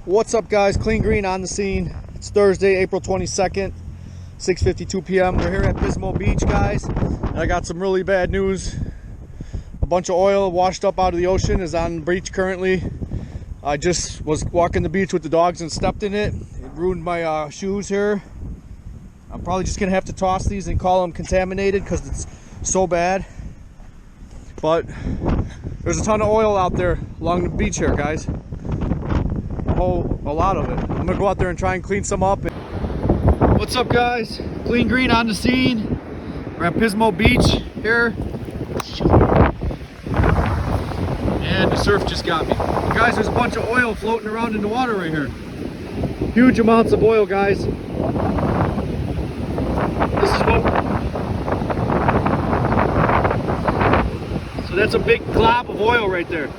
What's up, guys? Clean Green on the scene. It's Thursday, April 22nd, 6:52 p.m. We're here at Pismo Beach, guys. And I got some really bad news. A bunch of oil washed up out of the ocean is on the beach currently. I just was walking the beach with the dogs and stepped in it. It ruined my shoes here. I'm probably just gonna have to toss these and call them contaminated because it's so bad. But there's a ton of oil out there along the beach here, guys. A lot of it. I'm gonna go out there and try and clean some up. What's up, guys? Clean Green on the scene. We're at Pismo Beach here. And the surf just got me. Guys, there's a bunch of oil floating around in the water right here. Huge amounts of oil, guys. This is what... So that's a big glob of oil right there.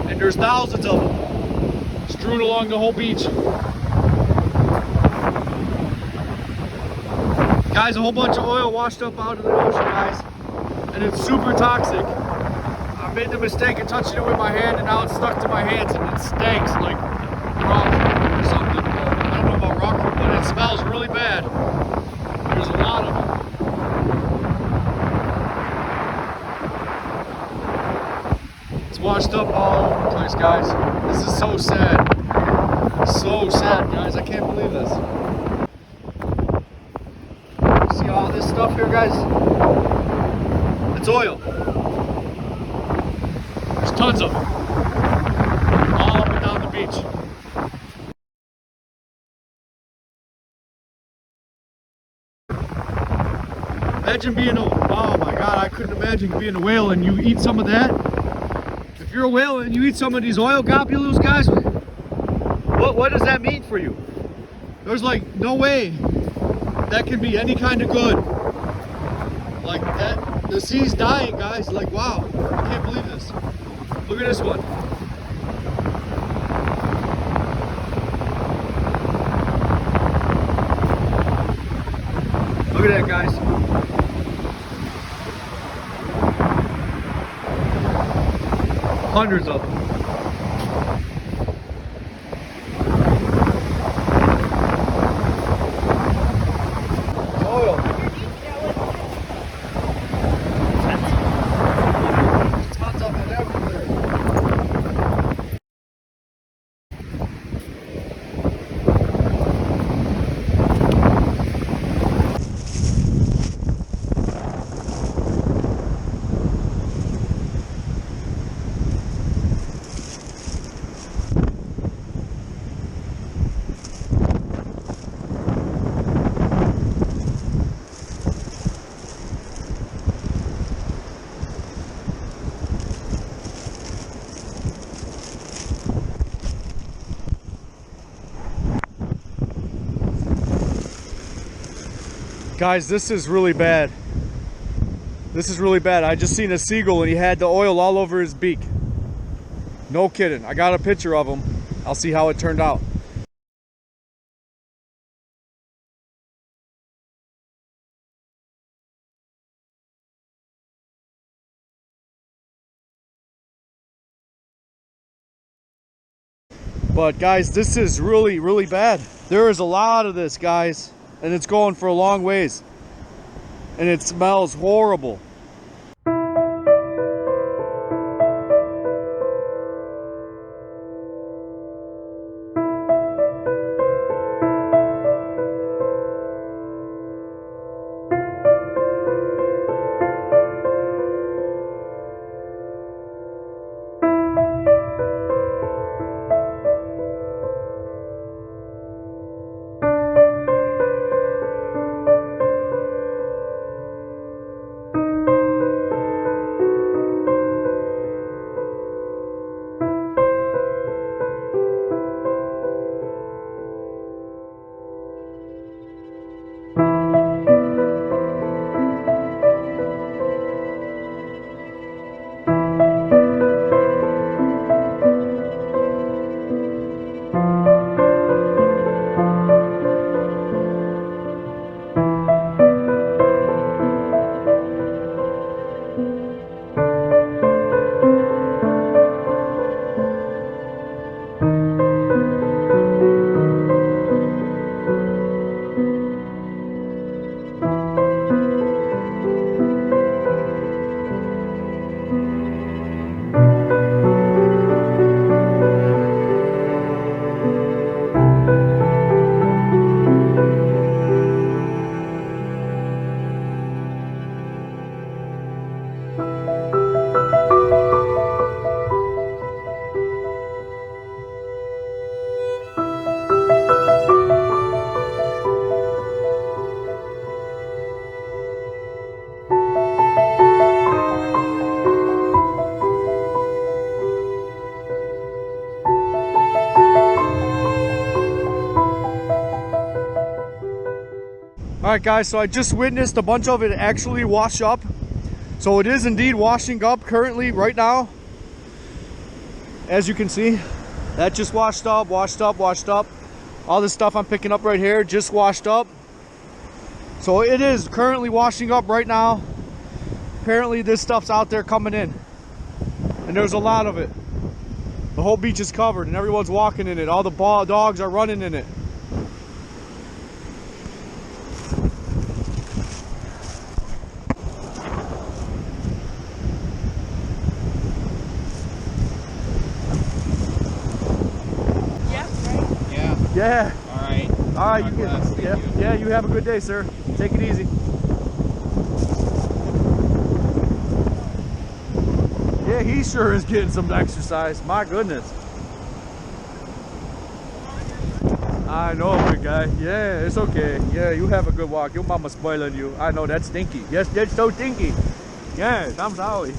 And there's thousands of them strewn along the whole beach. Guys, a whole bunch of oil washed up out of the ocean, guys. And it's super toxic. I made the mistake of touching it with my hand, and now it's stuck to my hands, and it stinks like rock or something. I don't know about rock, but it smells really bad. There's a lot of them. It's washed up all over the place, guys. This is so sad. So sad, guys. I can't believe this. See all this stuff here, guys? It's oil. There's tons of them. All up and down the beach. Imagine being a... Oh my God, I couldn't imagine being a whale and you eat some of that. If you're a whale and you eat some of these oil globules, guys, what does that mean for you? There's like no way that can be any kind of good. Like that, the sea's dying, guys. Like, wow, I can't believe this. Look at this one. Look at that, guys. Hundreds of them. Oil. Tons of it everywhere. Guys, this is really bad. This is really bad. I just seen a seagull and he had the oil all over his beak. No kidding. I got a picture of him. I'll see how it turned out. But guys, this is really, really bad. There is a lot of this, guys. And it's going for a long ways. And it smells horrible. Alright guys, so I just witnessed a bunch of it actually wash up. So it is indeed washing up currently right now. As you can see, that just washed up, washed up, washed up. All this stuff I'm picking up right here just washed up. So it is currently washing up right now. Apparently this stuff's out there coming in. And there's a lot of it. The whole beach is covered and everyone's walking in it. All the dogs are running in it. Yeah. All right. All right. Yeah. You have a good day, sir. Take it easy. Yeah, he sure is getting some exercise. My goodness. I know, big guy. Yeah, it's okay. Yeah, you have a good walk. Your mama's spoiling you. I know, that's stinky. Yes, that's so stinky. Yes, I'm sorry.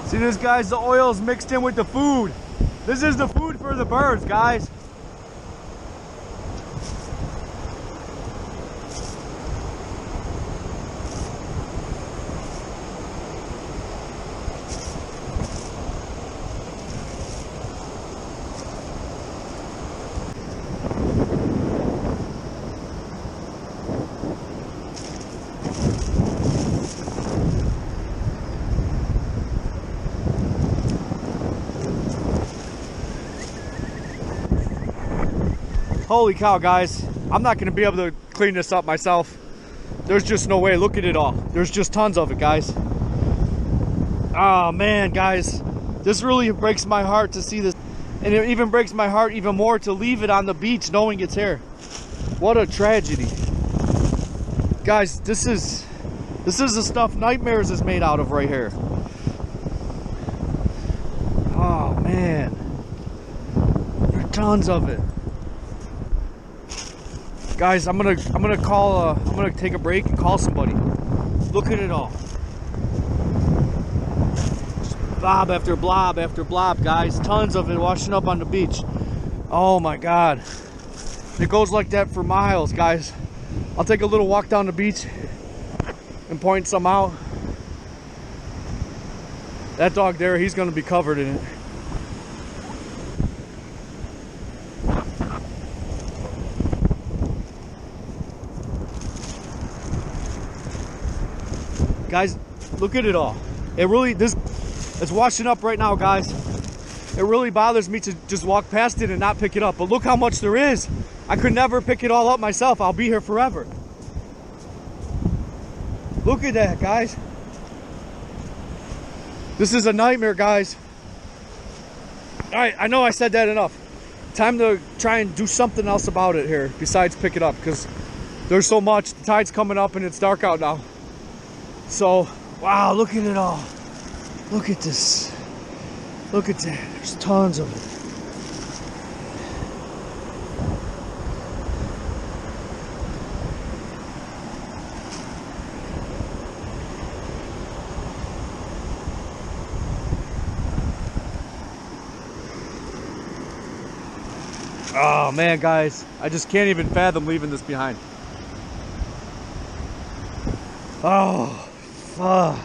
See this, guys, the oil's mixed in with the food. This is the food for the birds, guys. Holy cow, guys. I'm not gonna be able to clean this up myself. There's just no way. Look at it all. There's just tons of it, guys. Oh man, guys. This really breaks my heart to see this. And it even breaks my heart even more to leave it on the beach knowing it's here. What a tragedy. Guys, this is the stuff nightmares is made out of right here. Oh man. There are tons of it. Guys, I'm gonna take a break and call somebody. Look at it all. Just blob after blob after blob, guys. Tons of it washing up on the beach. Oh my God. It goes like that for miles, guys. I'll take a little walk down the beach and point some out. That dog there, he's gonna be covered in it. Guys, look at it all. It's washing up right now, guys. It really bothers me to just walk past it and not pick it up. But look how much there is. I could never pick it all up myself. I'll be here forever. Look at that, guys. This is a nightmare, guys. All right, I know I said that enough. Time to try and do something else about it here besides pick it up, because there's so much. The tide's coming up and it's dark out now. So, wow, look at it all. Look at this. Look at that. There's tons of it. Oh man, guys, I just can't even fathom leaving this behind. Oh, fuck.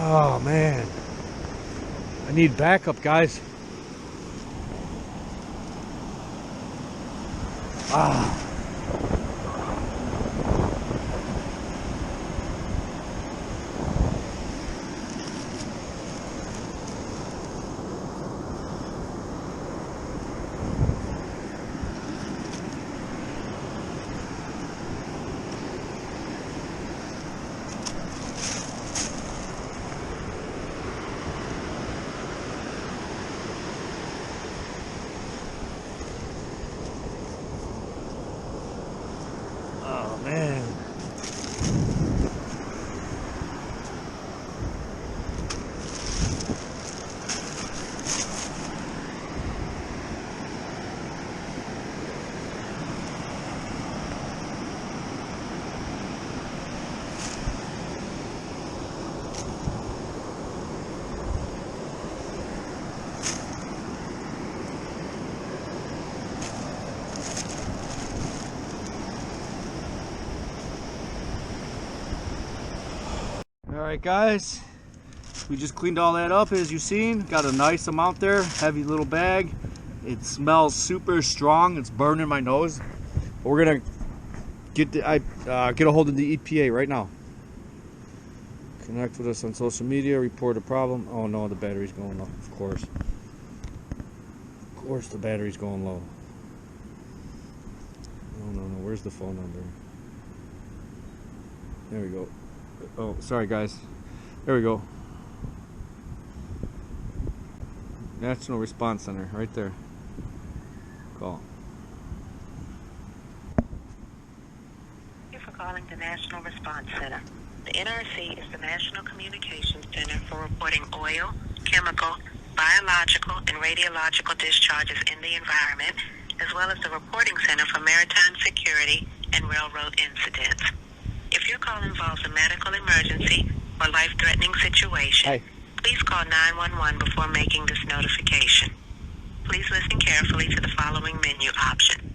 Oh man, I need backup, guys. Ah. Oh man. Alright guys, we just cleaned all that up as you've seen. Got a nice amount there, heavy little bag. It smells super strong, it's burning my nose. But we're gonna get a hold of the EPA right now. Connect with us on social media, report a problem. Oh no, the battery's going low, of course. Of course the battery's going low. No, where's the phone number? There we go. Oh, sorry guys. There we go. National Response Center, right there. Call. Thank you for calling the National Response Center. The NRC is the National Communications Center for reporting oil, chemical, biological, and radiological discharges in the environment, as well as the reporting center for maritime security and railroad incidents. If your call involves a medical emergency or life-threatening situation, please call 911 before making this notification. Please listen carefully to the following menu option.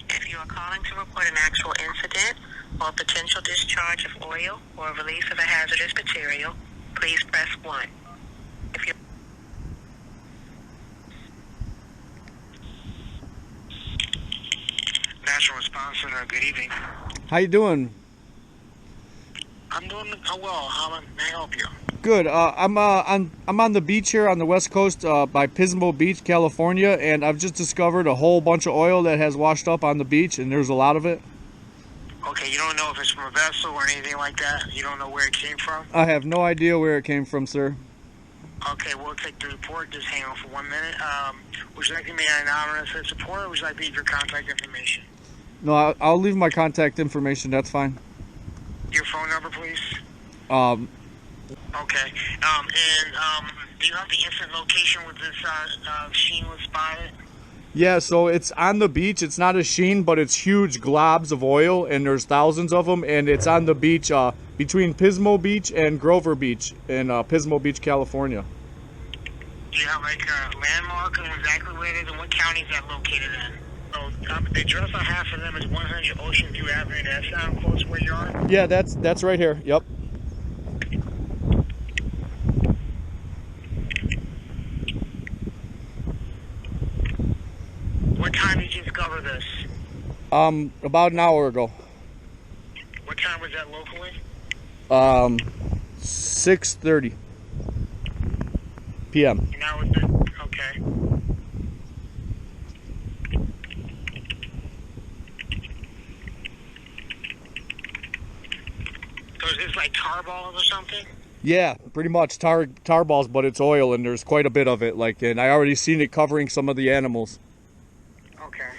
If you are calling to report an actual incident or potential discharge of oil or release of a hazardous material, please press 1. If you National Response Center, good evening. How you doing? I'm doing well. How may I help you? Good. I'm on the beach here on the west coast by Pismo Beach, California, and I've just discovered a whole bunch of oil that has washed up on the beach, and there's a lot of it. Okay, you don't know if it's from a vessel or anything like that? You don't know where it came from? I have no idea where it came from, sir. Okay, we'll take the report. Just hang on for 1 minute. Would you like to be an anonymous report, or would you like to leave your contact information? No, I'll leave my contact information. That's fine. Your phone number, please? Okay. Do you have the instant location where this sheen was spotted? Yeah, so it's on the beach. It's not a sheen, but it's huge globs of oil, and there's thousands of them, and it's on the beach between Pismo Beach and Grover Beach in Pismo Beach, California. Do you have like a landmark and exactly where it is, and what county is that located in? So the address I have for them is 100 Ocean View Avenue. Does that sound close where you are? Yeah, that's right here. Yep. What time did you discover this? About an hour ago. What time was that locally? 6:30 p.m. Now is it? Okay. So is this like tar balls or something? Yeah, pretty much tar balls, but it's oil, and there's quite a bit of it. Like, and I already seen it covering some of the animals. Okay.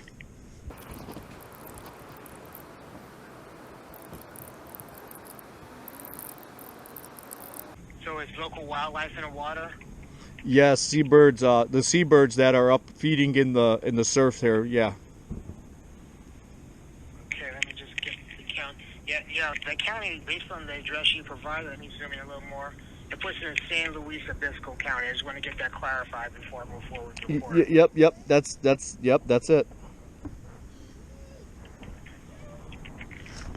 So it's local wildlife in the water? Yes, seabirds. The seabirds that are up feeding in the surf there. Yeah. Okay, let me just get the count. Yeah, the county, based on the address you provided, let me zoom in a little more. It puts it in San Luis Obispo County. I just want to get that clarified before I move forward with the report. Yep. That's it.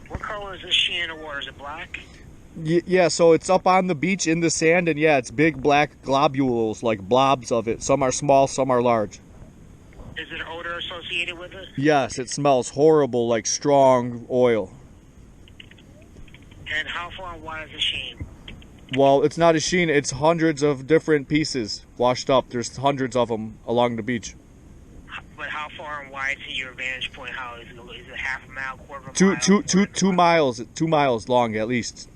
What color is this sheen in the water? Is it black? Yeah, so it's up on the beach in the sand, and yeah, it's big black globules, like blobs of it. Some are small, some are large. Is there an odor associated with it? Yes, it smells horrible, like strong oil. And how far and wide is the sheen? Well, it's not a sheen, it's hundreds of different pieces washed up. There's hundreds of them along the beach. But how far and wide to your vantage point? How is it half a mile, quarter of a Two, mile? two, two, 2 miles, 2 miles long at least.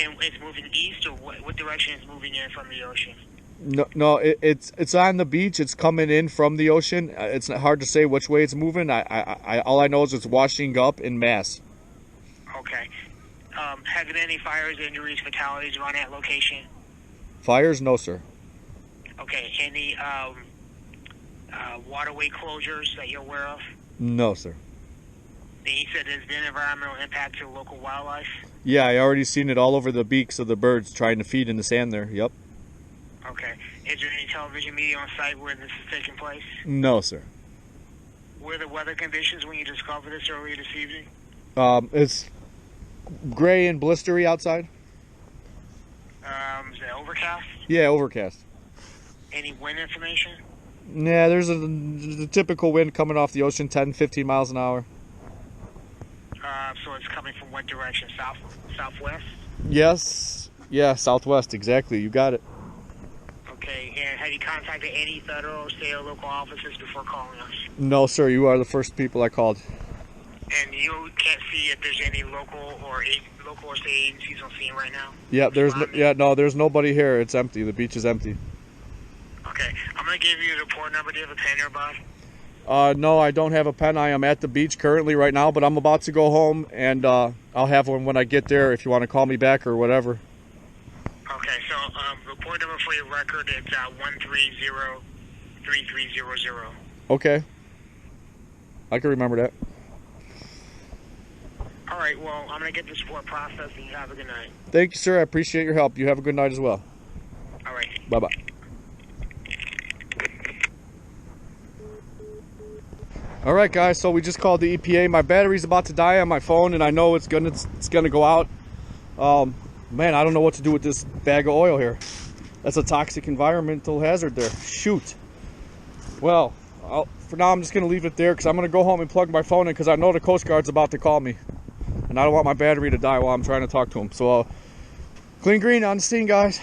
And it's moving east, or what direction is moving in from the ocean? No, it's on the beach. It's coming in from the ocean. It's hard to say which way it's moving. All I know is it's washing up in mass. Okay. Have there been any fires, injuries, fatalities around that location? Fires? No, sir. Okay. Any waterway closures that you're aware of? No, sir. And you said there's been environmental impact to local wildlife? Yeah, I already seen it all over the beaks of the birds trying to feed in the sand there. Yep. Okay. Is there any television media on site where this is taking place? No, sir. What are the weather conditions when you discovered this earlier this evening? It's gray and blistery outside. Is it overcast? Yeah, overcast. Any wind information? Yeah, there's the typical wind coming off the ocean, 10, 15 miles an hour. So it's coming from what direction? Southwest? Yes. Yeah, southwest, exactly. You got it. Okay, and have you contacted any federal, state, or local offices before calling us? No, sir. You are the first people I called. And you can't see if there's any local or state agencies on scene right now? Yeah, there's nobody here. It's empty. The beach is empty. Okay, I'm going to give you the report number. Do you have a pen nearby? No, I don't have a pen. I am at the beach currently right now, but I'm about to go home, and I'll have one when I get there if you want to call me back or whatever. Okay, so report number for your record is 1303300. Okay. I can remember that. All right, well, I'm going to get this report processed, and you have a good night. Thank you, sir. I appreciate your help. You have a good night as well. All right. Bye-bye. All right, guys, so we just called the EPA. My battery's about to die on my phone, and I know it's gonna go out. Man, I don't know what to do with this bag of oil here. That's a toxic environmental hazard there. Shoot. Well, for now, I'm just gonna leave it there because I'm gonna go home and plug my phone in because I know the Coast Guard's about to call me, and I don't want my battery to die while I'm trying to talk to him. So, clean green on the scene, guys.